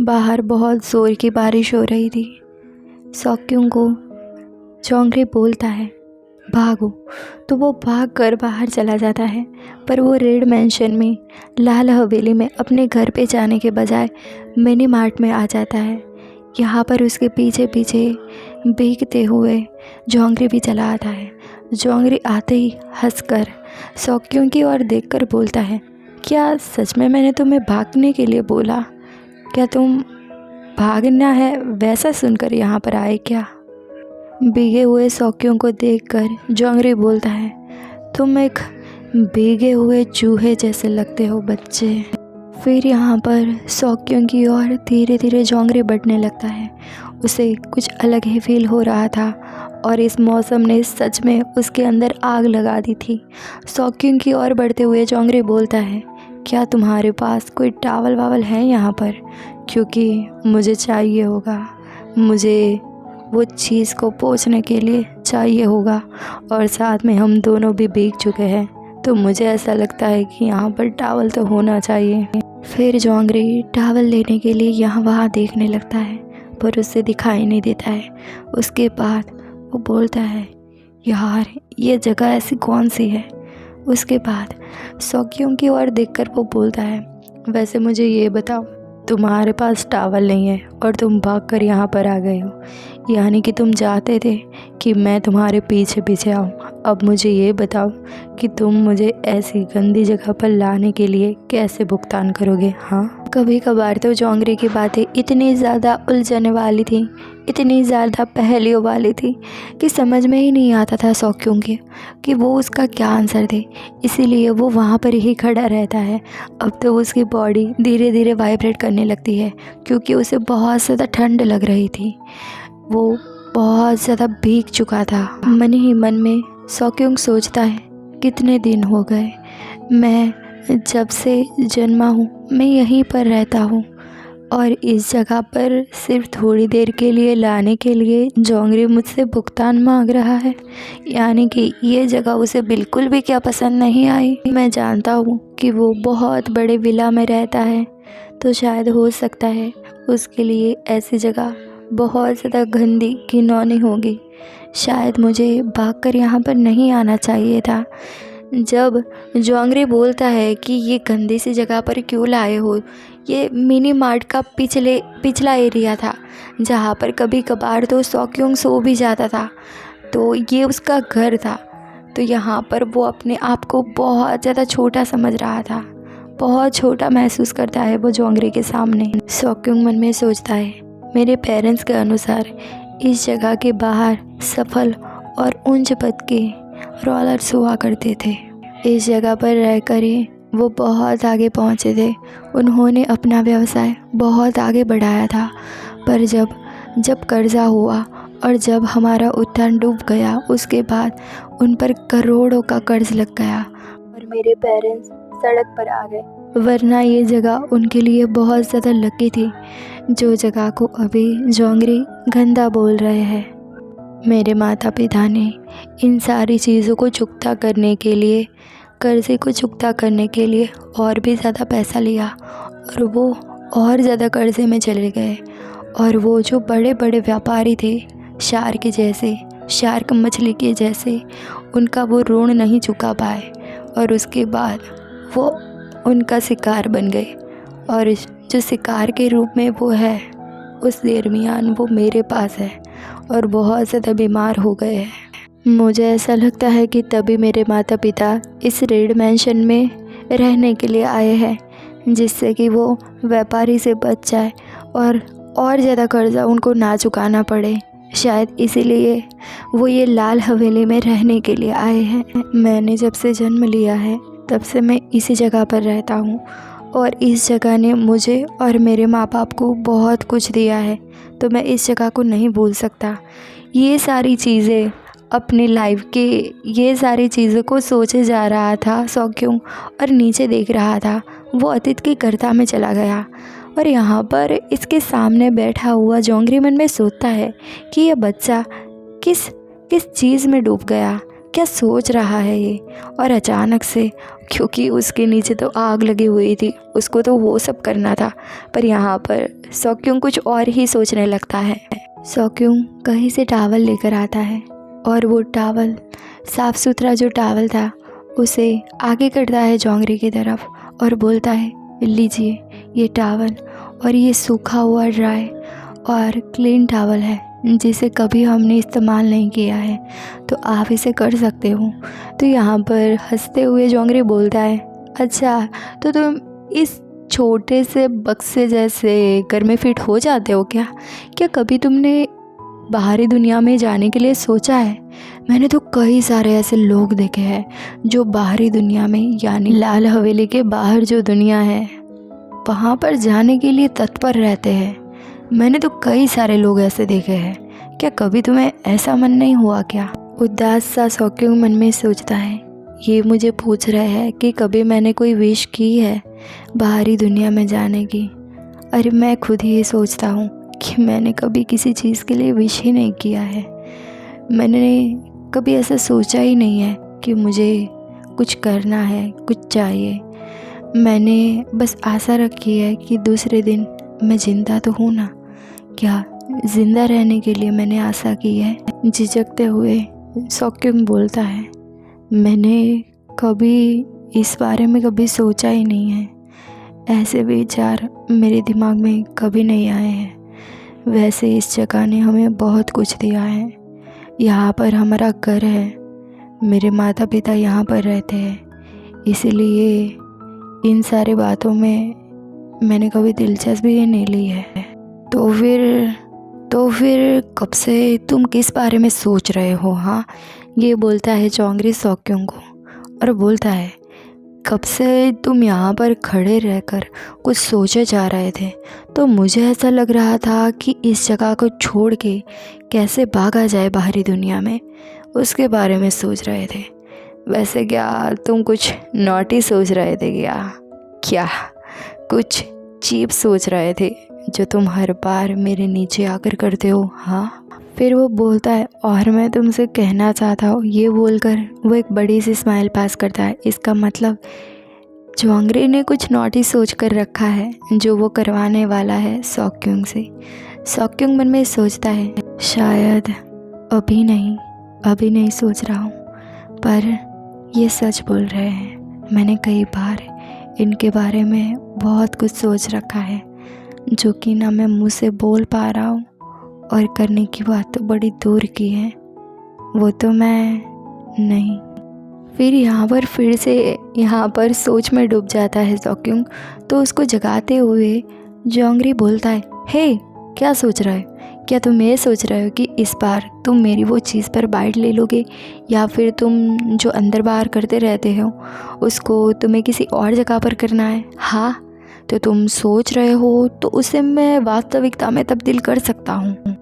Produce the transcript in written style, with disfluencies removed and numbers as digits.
बाहर बहुत ज़ोर की बारिश हो रही थी। सौक्यों को जोंगरी बोलता है, भागो। तो वो भाग कर बाहर चला जाता है, पर वो रेड मैंशन में लाल हवेली में अपने घर पे जाने के बजाय मिनी मार्ट में आ जाता है। यहाँ पर उसके पीछे पीछे भीगते हुए जोंगरी भी चला आता है। जोंगरी आते ही हंसकर सौक्यों की ओर देखकर बोलता है, क्या सच में मैंने तुम्हें भागने के लिए बोला? क्या तुम भागना है वैसा सुनकर यहाँ पर आए क्या? भीगे हुए सौक्यों को देखकर जोंगरी बोलता है, तुम एक भीगे हुए चूहे जैसे लगते हो बच्चे। फिर यहाँ पर सौक्यों की ओर धीरे धीरे जोंगरी बढ़ने लगता है। उसे कुछ अलग ही फील हो रहा था और इस मौसम ने सच में उसके अंदर आग लगा दी थी। सौक्यों की ओर बढ़ते हुए जोंगरी बोलता है, क्या तुम्हारे पास कोई टावल वावल है यहाँ पर? क्योंकि मुझे चाहिए होगा, मुझे वो चीज़ को पोंछने के लिए चाहिए होगा और साथ में हम दोनों भी भीग चुके हैं, तो मुझे ऐसा लगता है कि यहाँ पर टावल तो होना चाहिए। फिर जोंगरी टावल लेने के लिए यहाँ वहाँ देखने लगता है, पर उसे दिखाई नहीं देता है। उसके बाद वो बोलता है, यार ये जगह ऐसी कौन सी है? उसके बाद सौक्यों की ओर देखकर वो बोलता है, वैसे मुझे ये बताओ, तुम्हारे पास टावल नहीं है और तुम भागकर यहाँ पर आ गए हो, यानी कि तुम चाहते थे कि मैं तुम्हारे पीछे पीछे आऊँ। अब मुझे ये बताओ कि तुम मुझे ऐसी गंदी जगह पर लाने के लिए कैसे भुगतान करोगे? हाँ, कभी कभार तो जोंगरी की बातें इतनी ज़्यादा उलझने वाली थी, इतनी ज़्यादा पहेलियों वाली थी कि समझ में ही नहीं आता था सौक्यों के कि वो उसका क्या आंसर दे। इसीलिए वो वहाँ पर ही खड़ा रहता है। अब तो उसकी बॉडी धीरे धीरे वाइब्रेट करने लगती है क्योंकि उसे बहुत ज़्यादा ठंड लग रही थी। वो बहुत ज़्यादा भीग चुका था। मन ही मन में सौक्यों सोचता है, कितने दिन हो गए, मैं जब से जन्मा हूँ मैं यहीं पर रहता हूँ और इस जगह पर सिर्फ थोड़ी देर के लिए लाने के लिए जोंगरी मुझसे भुगतान मांग रहा है, यानी कि ये जगह उसे बिल्कुल भी क्या पसंद नहीं आई। मैं जानता हूँ कि वो बहुत बड़े विला में रहता है, तो शायद हो सकता है उसके लिए ऐसी जगह बहुत ज़्यादा गंदी घिनौनी होगी। शायद मुझे भागकर यहाँ पर नहीं आना चाहिए था। जब जोंगरी बोलता है कि ये गंदी सी जगह पर क्यों लाए हो, ये मिनी मार्ट का पिछला एरिया था जहाँ पर कभी कभार तो सौक्यों सो भी जाता था, तो ये उसका घर था। तो यहाँ पर वो अपने आप को बहुत ज़्यादा छोटा समझ रहा था, बहुत छोटा महसूस करता है वो जोंगरी के सामने। सौक्यों मन में सोचता है, मेरे पेरेंट्स के अनुसार इस जगह के बाहर सफल और ऊंच पद के रोलर्स हुआ करते थे। इस जगह पर रहकर ही वो बहुत आगे पहुंचे थे। उन्होंने अपना व्यवसाय बहुत आगे बढ़ाया था, पर जब कर्जा हुआ और जब हमारा उत्थान डूब गया, उसके बाद उन पर करोड़ों का कर्ज लग गया और मेरे पेरेंट्स सड़क पर आ गए। वरना ये जगह उनके लिए बहुत ज़्यादा लकी थी, जो जगह को अभी जोंगरी गंदा बोल रहे हैं। मेरे माता पिता ने इन सारी चीज़ों को चुकता करने के लिए, कर्ज़े को चुकता करने के लिए और भी ज़्यादा पैसा लिया और वो और ज़्यादा कर्ज़े में चले गए। और वो जो बड़े बड़े व्यापारी थे, शार्क मछली के जैसे, उनका वो ऋण नहीं चुका पाए और उसके बाद वो उनका शिकार बन गए। और जो शिकार के रूप में वो है, उस दरमियान वो मेरे पास है और बहुत ज़्यादा बीमार हो गए हैं। मुझे ऐसा लगता है कि तभी मेरे माता पिता इस रेड मैंशन में रहने के लिए आए हैं, जिससे कि वो व्यापारी से बच जाए और ज़्यादा कर्जा उनको ना चुकाना पड़े। शायद इसीलिए वो ये लाल हवेली में रहने के लिए आए हैं। मैंने जब से जन्म लिया है तब से मैं इसी जगह पर रहता हूँ और इस जगह ने मुझे और मेरे माँ बाप को बहुत कुछ दिया है, तो मैं इस जगह को नहीं भूल सकता। ये सारी चीज़ें अपनी लाइफ के ये सारी चीज़ों को सोचे जा रहा था सौक्यों और नीचे देख रहा था। वो अतीत की गर्ता में चला गया और यहाँ पर इसके सामने बैठा हुआ जोंगरी मन में सोचता है कि यह बच्चा किस चीज़ में डूब गया, क्या सोच रहा है ये। और अचानक से, क्योंकि उसके नीचे तो आग लगी हुई थी, उसको तो वो सब करना था, पर यहाँ पर सॉक्योंग कुछ और ही सोचने लगता है। सॉक्योंग कहीं से टावल लेकर आता है और वो टावल, साफ़ सुथरा जो टावल था, उसे आगे करता है जोंगरी की तरफ और बोलता है, लीजिए ये टावल, और ये सूखा हुआ ड्राई और क्लीन टावल है जिसे कभी हमने इस्तेमाल नहीं किया है, तो आप इसे कर सकते हो। तो यहाँ पर हंसते हुए जोंगरी बोलता है, अच्छा तो तुम इस छोटे से बक्से जैसे घर में फिट हो जाते हो क्या? क्या कभी तुमने बाहरी दुनिया में जाने के लिए सोचा है? मैंने तो कई सारे ऐसे लोग देखे हैं जो बाहरी दुनिया में, यानी लाल हवेली के बाहर जो दुनिया है, वहाँ पर जाने के लिए तत्पर रहते हैं। मैंने तो कई सारे लोग ऐसे देखे हैं। क्या कभी तुम्हें ऐसा मन नहीं हुआ क्या? उदास सा सॉक्योंग मन में सोचता है, ये मुझे पूछ रहे हैं कि कभी मैंने कोई विश की है बाहरी दुनिया में जाने की। अरे मैं खुद ही सोचता हूँ कि मैंने कभी किसी चीज़ के लिए विश ही नहीं किया है। मैंने कभी ऐसा सोचा ही नहीं है कि मुझे कुछ करना है, कुछ चाहिए। मैंने बस आशा रखी है कि दूसरे दिन मैं ज़िंदा तो हूँ ना। क्या ज़िंदा रहने के लिए मैंने आशा की है। झिझकते हुए सॉक्योंग बोलता है, मैंने कभी इस बारे में कभी सोचा ही नहीं है। ऐसे विचार मेरे दिमाग में कभी नहीं आए हैं। वैसे इस जगह ने हमें बहुत कुछ दिया है। यहाँ पर हमारा घर है, मेरे माता पिता यहाँ पर रहते हैं, इसीलिए इन सारी बातों में मैंने कभी दिलचस्पी ही नहीं ली है। तो फिर कब से तुम किस बारे में सोच रहे हो? हाँ, ये बोलता है जोंगरी सॉक्योंग को और बोलता है, कब से तुम यहाँ पर खड़े रहकर कुछ सोचे जा रहे थे, तो मुझे ऐसा लग रहा था कि इस जगह को छोड़ के कैसे भागा जाए बाहरी दुनिया में, उसके बारे में सोच रहे थे। वैसे क्या तुम कुछ नॉटी सोच रहे थे क्या कुछ चीप सोच रहे थे जो तुम हर बार मेरे नीचे आकर करते हो? हाँ। फिर वो बोलता है, और मैं तुमसे कहना चाहता हूँ। ये बोलकर वो एक बड़ी सी स्माइल पास करता है। इसका मतलब जोंगरी ने कुछ नॉटी सोच कर रखा है जो वो करवाने वाला है सॉक्योंग से। सॉक्योंग मन में सोचता है, शायद अभी नहीं सोच रहा हूँ, पर ये सच बोल रहे हैं। मैंने कई बार इनके बारे में बहुत कुछ सोच रखा है जो कि ना मैं मुँह से बोल पा रहा हूँ, और करने की बात तो बड़ी दूर की है, वो तो मैं नहीं। फिर यहाँ पर सोच में डूब जाता है सॉक्योंग। तो उसको जगाते हुए जोंगरी बोलता है, हे क्या सोच रहा है? क्या तुम ये सोच रहे हो कि इस बार तुम मेरी वो चीज़ पर बाइट ले लोगे, या फिर तुम जो अंदर बाहर करते रहते हो उसको तुम्हें किसी और जगह पर करना है? हाँ, तो तुम सोच रहे हो तो उसे मैं वास्तविकता में तब्दील कर सकता हूँ।